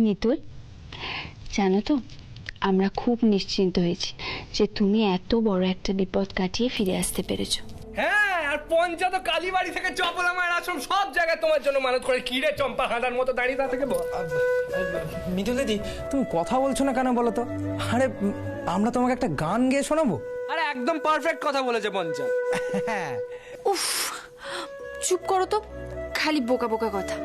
মিতুল, জানো তো আমরা খুব নিশ্চিন্ত হয়েছি যে তুমি এত বড় একটা বিপদ কাটিয়ে ফিরে আসতে পেরেছো। হ্যাঁ, আর পঞ্চা তো কালীবাড়ি থেকে চপলা মায়ের আশ্রম সব জায়গায় তোমার জন্য মানত করে কিরে চম্পা হাঁটার মতো দাঁড়িয়ে থেকে মিতুল দিদি, তুমি কথা বলছো না কেন বলো তো? আরে আমরা তোমাকে একটা গান গেয়ে শোনাবো। আরে একদম পারফেক্ট কথা বলেছে পঞ্চা। উফ, চুপ করো তো, খালি বোকা বোকা কথা।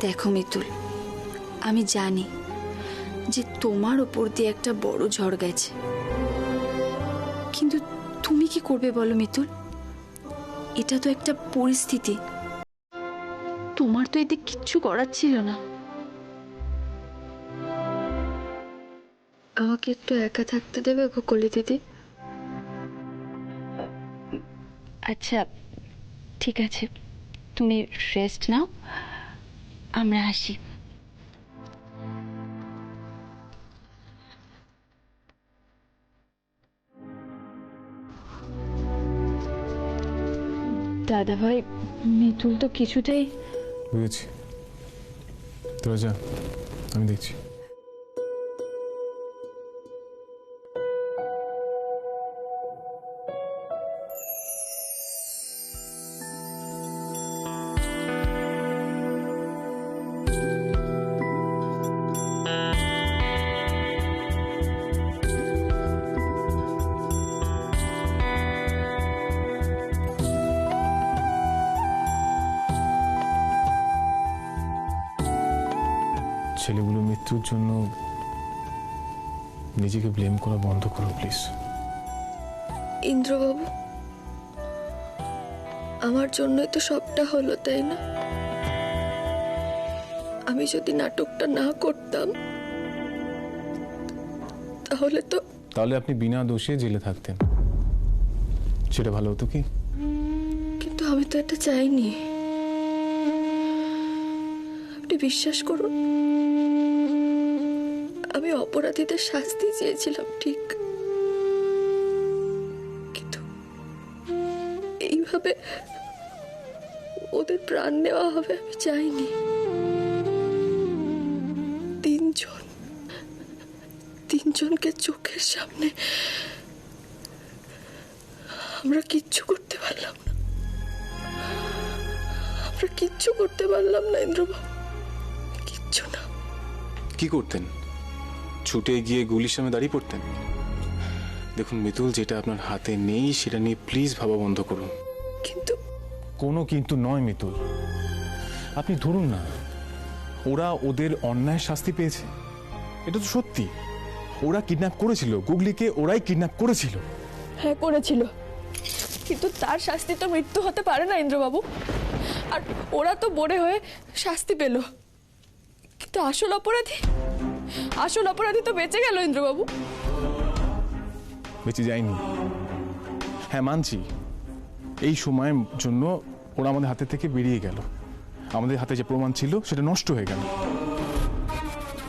দেখো মিতুল, আমি জানি যে তোমার উপর দিয়ে একটা বড় ঝড় গেছে, কিন্তু তুমি কি করবে বলো মিতুল? এটা তো একটা পরিস্থিতি, তোমার তো এতে কিচ্ছু করার ছিল না। আমাকে একটু একা থাকতে দেবে কলি দিদি? আচ্ছা ঠিক আছে, তুমি রেস্ট নাও, আমরা আসি। দাদা ভাই, মিতুল তো কিছুতেই। বুঝেছি, তোরা যা, আমি দেখছি। ছেলেগুলো মৃত্যুর জন্য নিজেকে ব্লেম করা বন্ধ করো প্লিজ। ইন্দ্রবাবু, আমার জন্যই তো সবটা হলো, তাই না? আমি যদি নাটকটা না করতাম তাহলে আপনি বিনা দোষে জেলে থাকতেন, সেটা ভালো হতো কি? কিন্তু আমি তো এটা চাইনি। আপনি বিশ্বাস করুন, আমি অপরাধীদের শাস্তি চেয়েছিলাম ঠিক, কিন্তু এইভাবে ওদের প্রাণ নেওয়া হবে আমি চাইনি। তিনজনকে চোখের সামনে আমরা কিচ্ছু করতে পারলাম না ইন্দ্রবাবু, কিচ্ছু না। কি করতেন? ছুটে গিয়ে গুলির সামনে দাঁড়িয়ে পড়তেন? দেখুন মিতুল, যেটা আপনার হাতে নেই সেটা নিয়ে প্লিজ ভাবা বন্ধ করুন। কিন্তু কোনো কিন্তু নয় মিতুল, আপনি ধরুন না ওরা ওদের অন্যায় শাস্তি পেয়েছে, এটা তো সত্যি। ওরা কিডন্যাপ করেছিল গুগলিকে, ওরাই কিডন্যাপ করেছিল। হ্যাঁ করেছিল, কিন্তু তার শাস্তি তো মৃত্যু হতে পারে না ইন্দ্রবাবু। আর ওরা তো বড়ে হয়ে শাস্তি পেল, কিন্তু আসল অপরাধী তো বেঁচে গেল ইন্দ্রবাবু। বেঁচে যায়নি, হ্যাঁ মানছি, এই সময়ের জন্য ওরা আমাদের হাতে থেকে বেরিয়ে গেল, আমাদের হাতে যে প্রমাণ ছিল সেটা নষ্ট হয়ে গেল।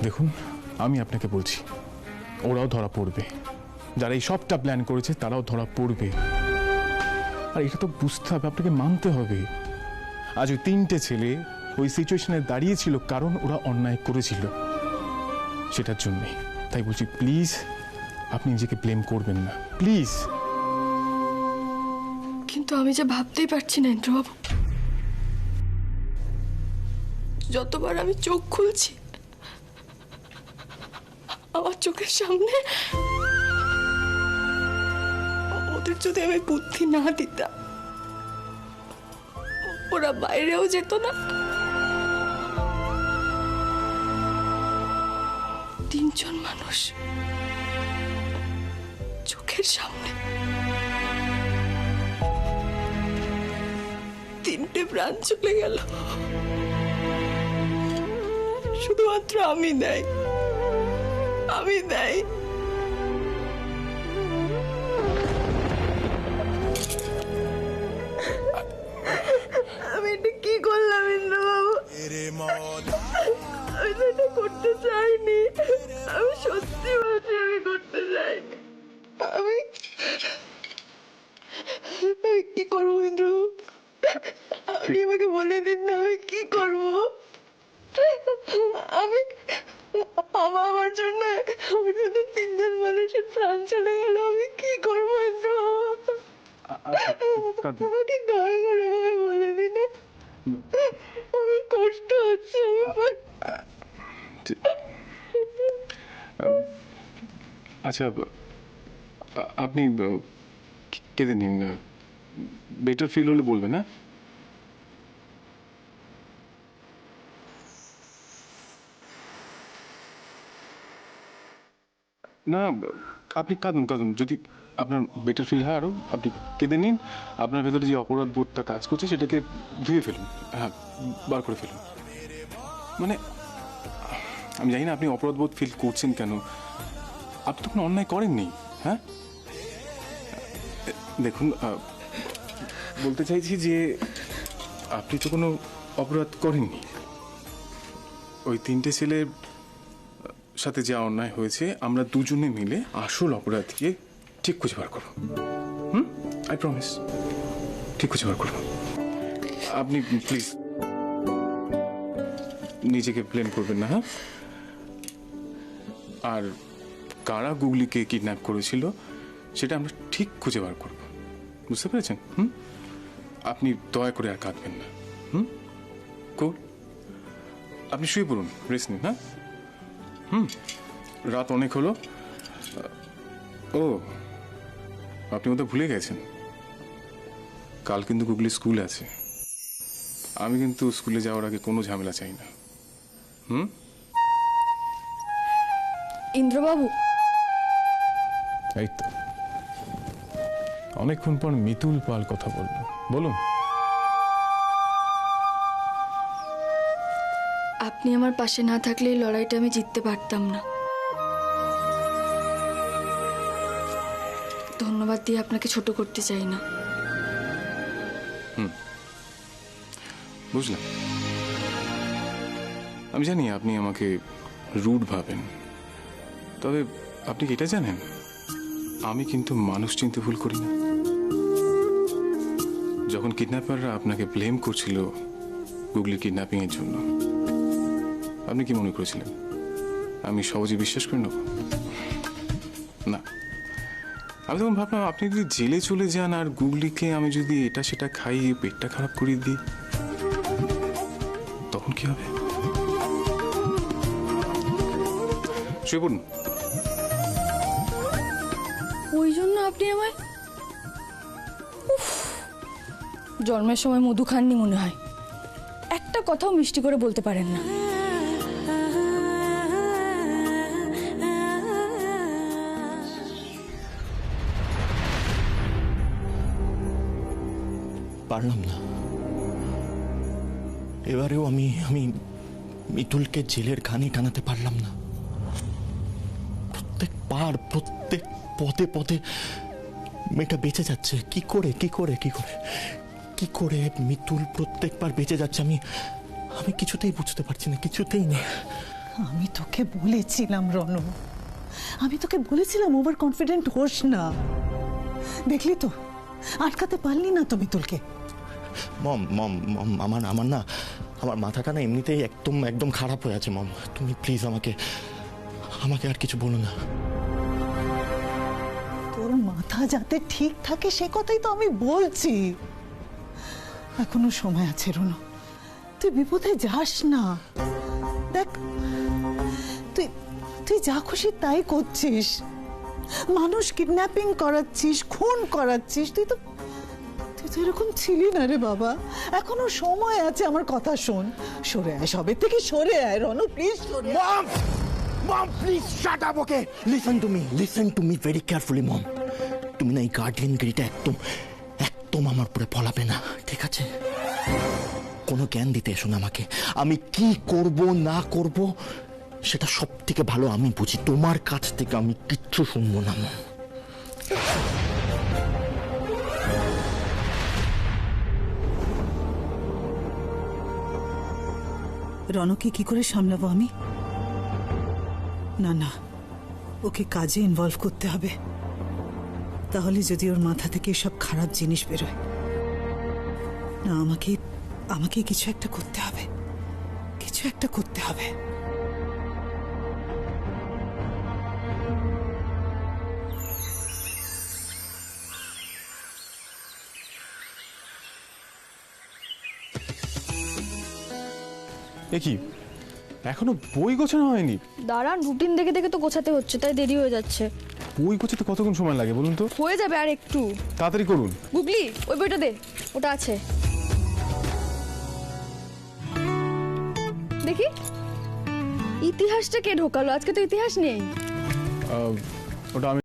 দেখুন আমি আপনাকে বলছি, ওরাও ধরা পড়বে, যারা এই সবটা প্ল্যান করেছে তারাও ধরা পড়বে। আর এটা তো বুঝতে হবে, আপনাকে মানতে হবে। আজ ওই তিনটে ছেলে ওই সিচুয়েশনে দাঁড়িয়েছিল কারণ ওরা অন্যায় করেছিল, সেটার জন্যই। তাই বলছি প্লিজ আপনি নিজেকে ব্লেম করবেন না, প্লিজ। কিন্তু আমি যে ভাবতেই পারছি না ইন্দ্রবাবু, যতবার আমি চোখ খুলছি আমার চোখের সামনে ওদের যদি আমি বুদ্ধি না দিতাম, ওরা বাইরেও যেত না। তিনজন মানুষ চোখের সামনে, তিনটে প্রাণ চলে গেল, শুধুমাত্র আমি দেয়। আমি এটা কি করলাম ইন্দ্রবাবু? আমি তো এটা করতে চাইনি, আমি সত্যি বলছি আমি করতে চাইনি। আমি কি করবো ইন্দ্রবাবু? আপনি আমাকে বলে দিন না আমি কি করবো। আমি আমার জন্য তিনজন মানুষের প্রাণ চলে গেল, আমি কি করবো। আমাকে দয়া করে আমাকে বলে দিন, আমার কষ্ট হচ্ছে। আচ্ছা, আপনি কেঁদে নিন, বেটার ফিল হলে বলবেন। না না, আপনি কাঁদুন কাঁদুন, যদি আপনার বেটার ফিল হয় আরো আপনি কেঁদে নিন। আপনার ভেতরে যে অপরাধ বোধটা কাজ করছে সেটাকে ধুয়ে ফেলুন, হ্যাঁ বার করে ফেলুন। মানে আমি জানি না আপনি অপরাধ বোধ ফিল করছেন কেন, আপনি তো কোনো অন্যায় করেননি। হ্যাঁ দেখুন, বলতে চাইছি যে আপনি তো কোনো অপরাধ করেননি। ওই তিনটে ছেলের সাথে যা অন্যায় হয়েছে আমরা দুজনে মিলে আসল অপরাধীকে ঠিক খুঁজে বার করবো। আই প্রমিস, ঠিক খুঁজে বার করবো। আপনি প্লিজ নিজেকে ব্লেম করবেন না। হ্যাঁ, আর কারা গুগলিকে কিডন্যাপ করেছিল সেটা আমরা ঠিক খুঁজে বার করব, বুঝতে পেরেছেন? আপনি দয়া করে আর কাঁদবেন না। কুল, আপনি শুয়ে পড়ুন, রেস্ট নিন। হ্যাঁ, রাত অনেক হলো। ও, আপনি ওটা ভুলে গেছেন, কাল কিন্তু গুগলি স্কুল আছে। আমি কিন্তু স্কুলে যাওয়ার আগে কোনো ঝামেলা চাই না। ইন্দ্রবাবু, এই তো অনেকক্ষণ পর মিতুল পাল কথা বলবো, বলুন। আপনি আমার পাশে না থাকলে এই লড়াইটা আমি জিততে পারতাম না। ধন্যবাদ দিয়ে আপনাকে ছোট করতে চাই না। বুঝলাম, আমি জানি আপনি আমাকে রুড ভাবেন, তবে আপনি কি এটা জানেন আমি কিন্তু মানুষ চিনতে ভুল করি না। যখন কিডন্যাপাররা আপনাকে ব্লেম করছিল গুগলি কিডন্যাপিং এর জন্য, আপনি কি মনে করেছিলেন আমি সহজে বিশ্বাস করে নেব? না, আমি তখন ভাবলাম আপনি যদি জেলে চলে যান আর গুগলিকে আমি যদি এটা সেটা খাইয়ে পেটটা খারাপ করিয়ে দিই, তখন কি হবে? শুয়ে পড়ুন। ওই জন্য আপনি আমায় জন্মের সময় মধু খাননি মনে হয়, একটা কথাও মিষ্টি করে বলতে পারেন না। পারলাম না, এবারেও আমি মিতুলকে জেলের ঘানি টানাতে পারলাম না। প্রত্যেক পদে পদে মেয়েটা বেঁচে যাচ্ছে। কি করে মিতুল প্রত্যেকবার বেঁচে যাচ্ছে আমি কিছুতেই বুঝতে পারছি না, কিছুতেই না। আমি তোকে বলেছিলাম রণ, আমি তোকে বলেছিলাম ওভার কনফিডেন্ট হোস না। দেখলি তো, আটকাতে পারলি না তো মিতুলকে। মম আমার না, আমার মাথাটা না এমনিতেই একদম খারাপ হয়ে আছে। মম, তুমি প্লিজ আমাকে আর কিছু বলো না। তোর মাথা যাতে ঠিক থাকে সে কথাই তো আমি বলছি। এখনো সময় আছে রনু, তুই বিপদে যাস না। দেখ, তুই যা খুশি তাই করছিস, মানুষ কিডন্যাপিং করাচ্ছিস, খুন করাচ্ছিস। তুই তো এরকম ছিলি না রে বাবা। এখনো সময় আছে, আমার কথা শোন। সরে আয়, সবের থেকে সরে আয় রনু, প্লিজ সরে আয়। Mom, please shut up, okay? Listen to me very carefully, Mom. তুমি না এই গার্ডিয়ানগিরিটা একদম আমার উপরে ফলাবে না, ঠিক আছে? কোনো জ্ঞান দিতে এসো না আমাকে। আমি কি করব না করব সেটা সব থেকে ভালো আমি বুঝি। তোমার কাছ থেকে আমি কিচ্ছু শুনবো না, Mom. রনকে কি করে সামলাবো আমি? না, ওকে কাজে ইনভলভ করতে হবে, তাহলে যদি ওর মাথা থেকে সব খারাপ জিনিস বেরোয়। না, আমাকে আমাকে কিছু একটা করতে হবে, কিছু একটা করতে হবে। এ কি এখনো বই গোছানো হয়নি? দাঁড়ান, রুটিন দেখে দেখে তো গোছাতে হচ্ছে, তাই দেরি হয়ে যাচ্ছে। বই গোছাতে কতক্ষণ সময় লাগে বলুন তো? হয়ে যাবে আর একটু। তাড়াতাড়ি করুন। গুগলি, ওই বইটা দে, ওটা আছে দেখি। ইতিহাসটা কে ঢোকালো? আজকে তো ইতিহাস নেই। ওটা আমি